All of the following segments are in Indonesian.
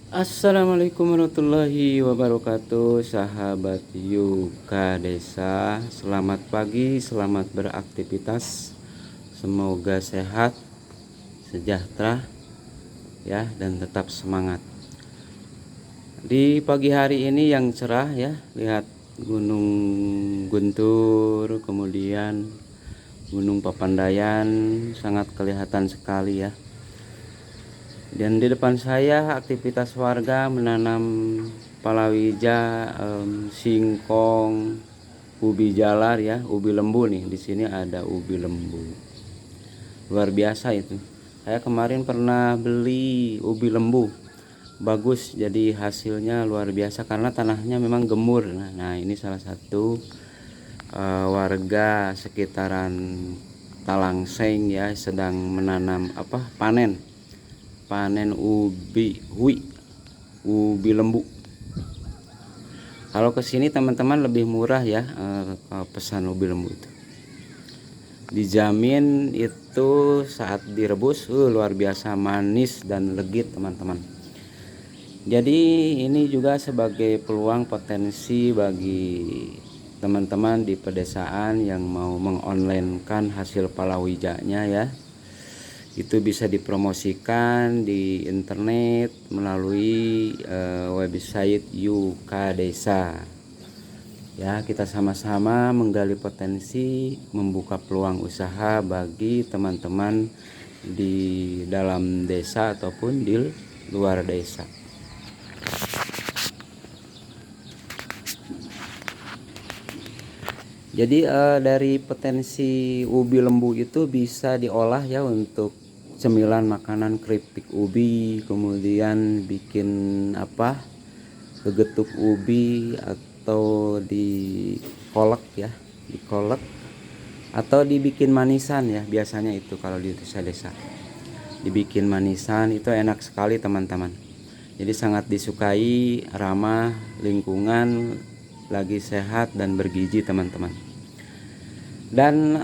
Assalamualaikum warahmatullahi wabarakatuh, sahabat Yuka Desa. Selamat pagi, selamat beraktivitas. Semoga sehat, sejahtera ya, dan tetap semangat. Di pagi hari ini yang cerah ya, lihat Gunung Guntur, kemudian Gunung Papandayan sangat kelihatan sekali ya. Dan di depan saya aktivitas warga menanam palawija, singkong, ubi jalar ya, ubi lembu nih. Di sini ada ubi lembu. Luar biasa itu. Saya kemarin pernah beli ubi lembu. Bagus, jadi hasilnya luar biasa karena tanahnya memang gemur. Nah, ini salah satu warga sekitaran Talangseng ya, sedang menanam panen ubi lembu. Kalau kesini teman-teman lebih murah ya, pesan ubi lembu itu dijamin itu saat direbus luar biasa manis dan legit teman-teman. Jadi ini juga sebagai peluang potensi bagi teman-teman di pedesaan yang mau mengonlinekan hasil palawijanya ya. Itu bisa dipromosikan di internet melalui website Yuka Desa ya. Kita sama-sama menggali potensi, membuka peluang usaha bagi teman-teman di dalam desa ataupun di luar desa. Jadi dari potensi ubi lembu itu bisa diolah ya untuk cemilan makanan, keripik ubi, kemudian bikin gegetuk ubi, atau dikolek ya, dikolek atau dibikin manisan ya. Biasanya itu kalau di desa-desa dibikin manisan itu enak sekali teman-teman. Jadi sangat disukai, ramah lingkungan, lagi sehat dan bergizi teman-teman. Dan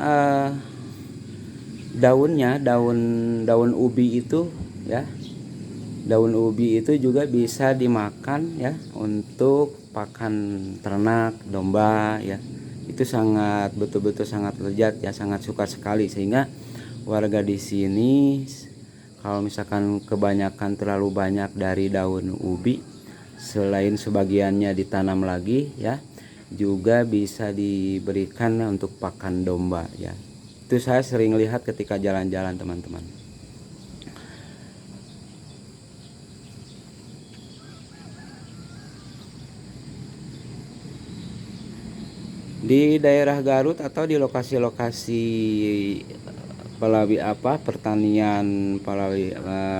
daun ubi itu ya, daun ubi itu juga bisa dimakan ya untuk pakan ternak, domba ya. Itu sangat betul-betul sangat lezat ya, sangat suka sekali. Sehingga warga di sini kalau misalkan kebanyakan, terlalu banyak dari daun ubi, selain sebagiannya ditanam lagi ya, juga bisa diberikan untuk pakan domba ya. Itu saya sering lihat ketika jalan-jalan teman-teman. Di daerah Garut atau di lokasi-lokasi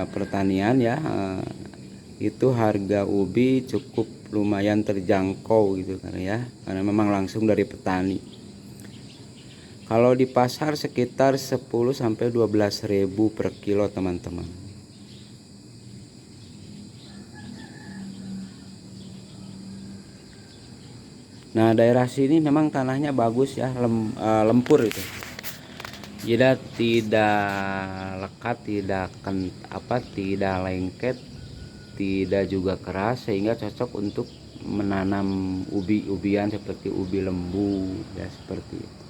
pertanian ya, itu harga ubi cukup lumayan terjangkau gitu kan ya, karena memang langsung dari petani. Kalau di pasar sekitar 10 sampai 12 ribu per kilo teman-teman. Nah, daerah sini memang tanahnya bagus ya, lempur itu. Jadi tidak lekat, tidak lengket, tidak juga keras, sehingga cocok untuk menanam ubi-ubian seperti ubi lembu ya, seperti itu.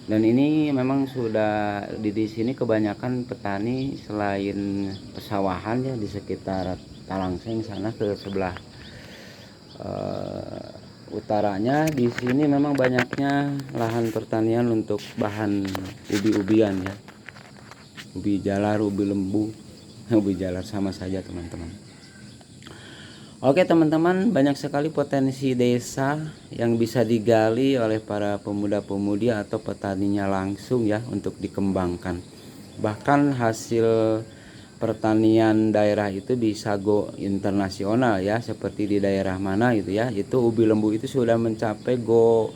Dan ini memang sudah di sini kebanyakan petani selain pesawahan ya, di sekitar Talangseng sana ke sebelah utaranya, di sini memang banyaknya lahan pertanian untuk bahan ubi-ubian ya, ubi jalar, ubi lembu, ubi jalar sama saja teman-teman. Oke teman-teman, banyak sekali potensi desa yang bisa digali oleh para pemuda-pemudi atau petaninya langsung ya, untuk dikembangkan. Bahkan hasil pertanian daerah itu bisa go internasional ya, seperti di daerah mana gitu ya, itu ubi lembu itu sudah mencapai go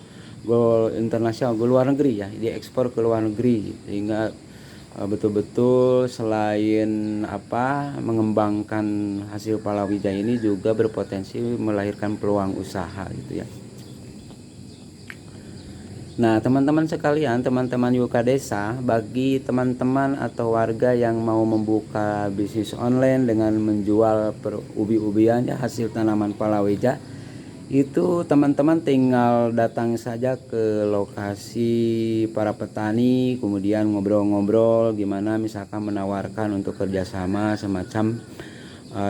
internasional, go luar negeri ya, diekspor ke luar negeri. Sehingga betul-betul selain mengembangkan hasil palawija ini, juga berpotensi melahirkan peluang usaha gitu ya. Nah, teman-teman sekalian, teman-teman Yuka Desa, bagi teman-teman atau warga yang mau membuka bisnis online dengan menjual ubi-ubian ya, hasil tanaman palawija, itu teman-teman tinggal datang saja ke lokasi para petani, kemudian ngobrol-ngobrol gimana misalkan menawarkan untuk kerjasama semacam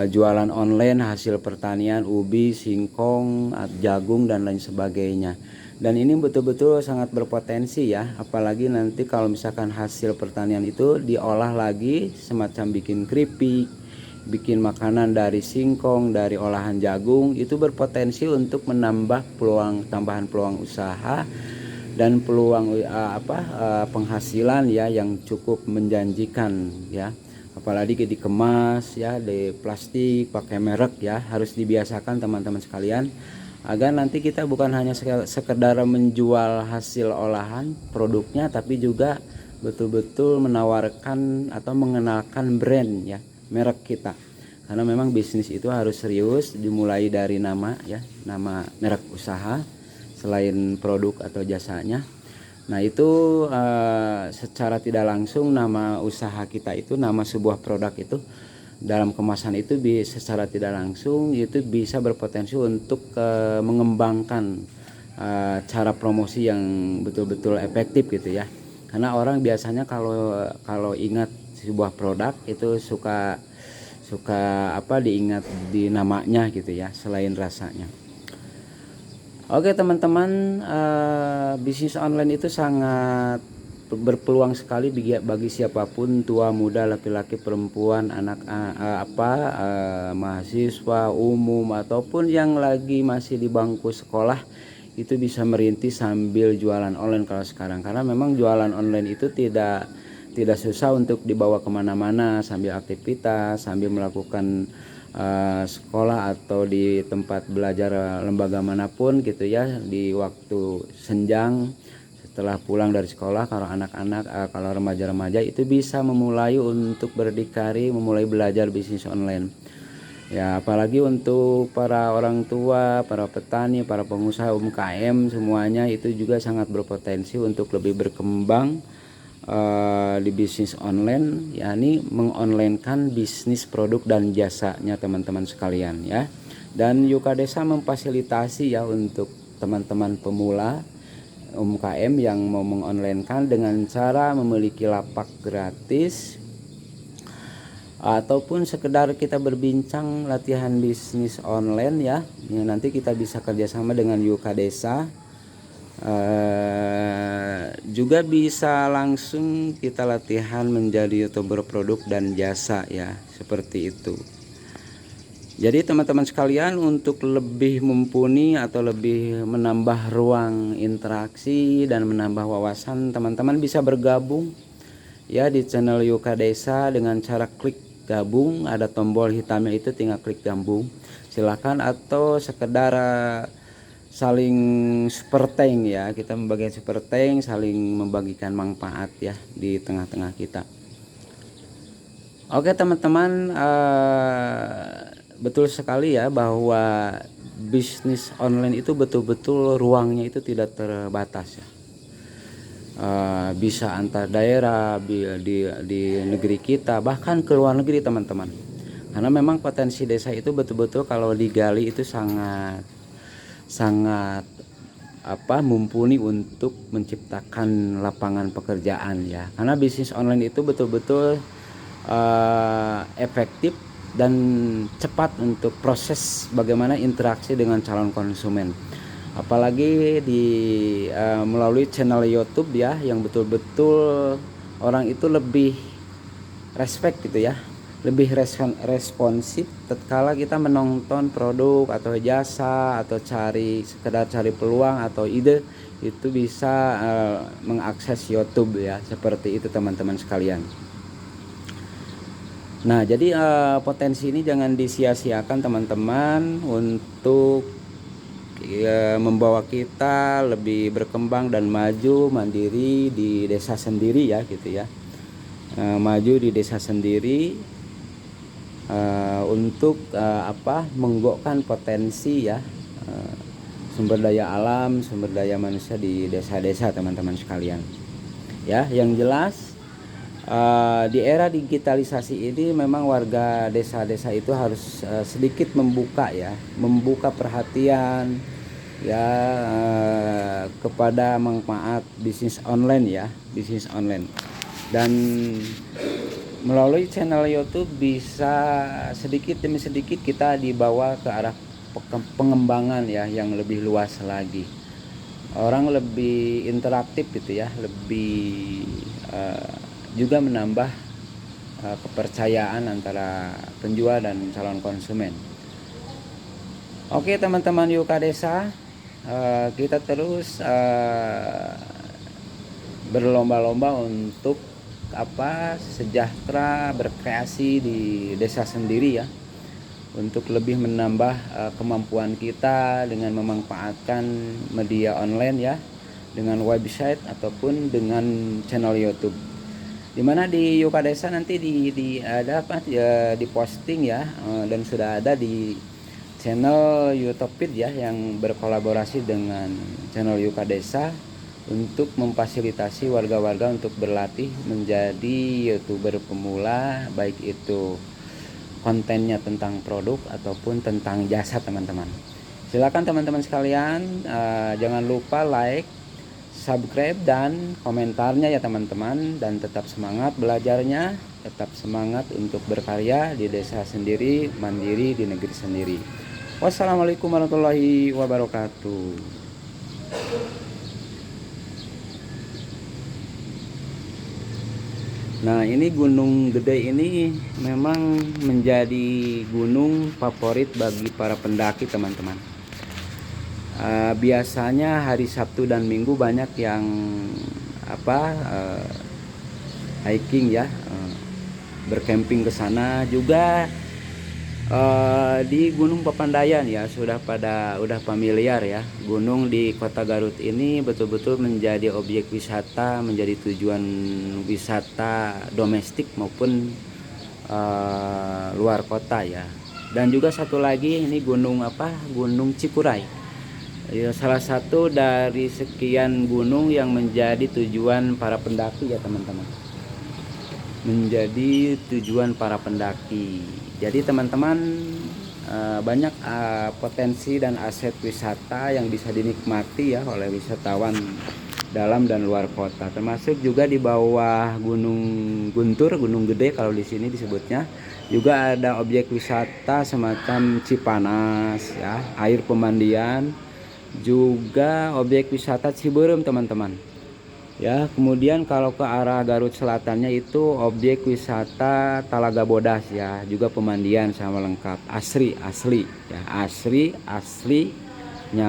jualan online hasil pertanian ubi, singkong, jagung dan lain sebagainya. Dan ini betul-betul sangat berpotensi ya, apalagi nanti kalau misalkan hasil pertanian itu diolah lagi semacam bikin keripik, bikin makanan dari singkong, dari olahan jagung, itu berpotensi untuk menambah tambahan peluang usaha dan peluang penghasilan ya yang cukup menjanjikan ya. Apalagi dikemas ya di plastik pakai merek ya, harus dibiasakan teman-teman sekalian agar nanti kita bukan hanya sekedar menjual hasil olahan produknya, tapi juga betul-betul menawarkan atau mengenalkan brand ya, merek kita. Karena memang bisnis itu harus serius, dimulai dari nama ya, nama merek usaha selain produk atau jasanya. Nah itu secara tidak langsung nama usaha kita itu, nama sebuah produk itu dalam kemasan itu secara tidak langsung itu bisa berpotensi untuk mengembangkan cara promosi yang betul-betul efektif gitu ya. Karena orang biasanya kalau ingat sebuah produk itu suka diingat di namanya gitu ya, selain rasanya. Oke teman-teman, bisnis online itu sangat berpeluang sekali bagi siapapun, tua muda, laki-laki, perempuan, anak mahasiswa umum ataupun yang lagi masih di bangku sekolah, itu bisa merintis sambil jualan online kalau sekarang. Karena memang jualan online itu tidak susah untuk dibawa kemana-mana, sambil aktivitas, sambil melakukan sekolah atau di tempat belajar lembaga manapun gitu ya, di waktu senjang setelah pulang dari sekolah. Kalau anak-anak, kalau remaja-remaja itu bisa memulai untuk berdikari, memulai belajar bisnis online ya. Apalagi untuk para orang tua, para petani, para pengusaha UMKM, semuanya itu juga sangat berpotensi untuk lebih berkembang di bisnis online, yakni mengonlinekan bisnis produk dan jasanya teman-teman sekalian ya. Dan Yuka Desa memfasilitasi ya untuk teman-teman pemula UMKM yang mau mengonlinekan dengan cara memiliki lapak gratis ataupun sekedar kita berbincang latihan bisnis online ya. Nanti kita bisa kerjasama dengan Yuka Desa. Juga bisa langsung kita latihan menjadi youtuber produk dan jasa ya, seperti itu. Jadi teman-teman sekalian, untuk lebih mumpuni atau lebih menambah ruang interaksi dan menambah wawasan, teman-teman bisa bergabung ya di channel Yuka Desa dengan cara klik gabung, ada tombol hitamnya itu, tinggal klik gabung silakan, atau sekedar saling super tank ya, kita membagikan super tank, saling membagikan manfaat ya di tengah-tengah kita. Oke teman-teman, betul sekali ya bahwa bisnis online itu betul-betul ruangnya itu tidak terbatas ya. Bisa antar daerah, di negeri kita, bahkan ke luar negeri teman-teman. Karena memang potensi desa itu betul-betul kalau digali itu sangat mumpuni untuk menciptakan lapangan pekerjaan ya. Karena bisnis online itu betul-betul efektif dan cepat untuk proses bagaimana interaksi dengan calon konsumen. Apalagi melalui channel YouTube ya, yang betul-betul orang itu lebih respect gitu ya, lebih responsif tatkala kita menonton produk atau jasa atau sekedar cari peluang atau ide, itu bisa mengakses YouTube ya, seperti itu teman-teman sekalian. Nah jadi potensi ini jangan disia-siakan teman-teman untuk membawa kita lebih berkembang dan maju mandiri di desa sendiri ya gitu ya. Maju di desa sendiri untuk menggokkan potensi ya, sumber daya alam, sumber daya manusia di desa-desa teman-teman sekalian. Ya, yang jelas di era digitalisasi ini memang warga desa-desa itu harus sedikit membuka perhatian ya kepada manfaat bisnis online ya, bisnis online. Dan melalui channel YouTube bisa sedikit demi sedikit kita dibawa ke arah pengembangan ya yang lebih luas lagi. Orang lebih interaktif gitu ya, lebih juga menambah kepercayaan antara penjual dan calon konsumen. Oke teman-teman Yuka Desa, kita terus berlomba-lomba untuk sejahtera berkreasi di desa sendiri ya, untuk lebih menambah kemampuan kita dengan memanfaatkan media online ya, dengan website ataupun dengan channel YouTube. Dimana di Yuka Desa nanti di posting ya, dan sudah ada di channel YouTube ya yang berkolaborasi dengan channel Yuka Desa untuk memfasilitasi warga-warga untuk berlatih menjadi YouTuber pemula, baik itu kontennya tentang produk ataupun tentang jasa teman-teman. Silakan teman-teman sekalian, jangan lupa like, subscribe dan komentarnya ya teman-teman, dan tetap semangat belajarnya, tetap semangat untuk berkarya di desa sendiri, mandiri di negeri sendiri. Wassalamualaikum warahmatullahi wabarakatuh. Nah, ini Gunung Gede ini memang menjadi gunung favorit bagi para pendaki teman-teman. Biasanya hari Sabtu dan Minggu banyak yang hiking ya, bercamping ke sana. Juga di Gunung Papandayan ya udah familiar ya. Gunung di Kota Garut ini betul-betul menjadi objek wisata, menjadi tujuan wisata domestik maupun luar kota ya. Dan juga satu lagi ini Gunung Cikuray ya, salah satu dari sekian gunung yang menjadi tujuan para pendaki ya teman-teman, menjadi tujuan para pendaki. Jadi teman-teman, banyak potensi dan aset wisata yang bisa dinikmati ya oleh wisatawan dalam dan luar kota, termasuk juga di bawah Gunung Guntur, Gunung Gede kalau di sini disebutnya, juga ada objek wisata semacam Cipanas ya, air pemandian, juga objek wisata Ciberem teman-teman ya. Kemudian kalau ke arah Garut Selatannya itu objek wisata Talaga Bodas ya, juga pemandian sama lengkap, asri ya, asli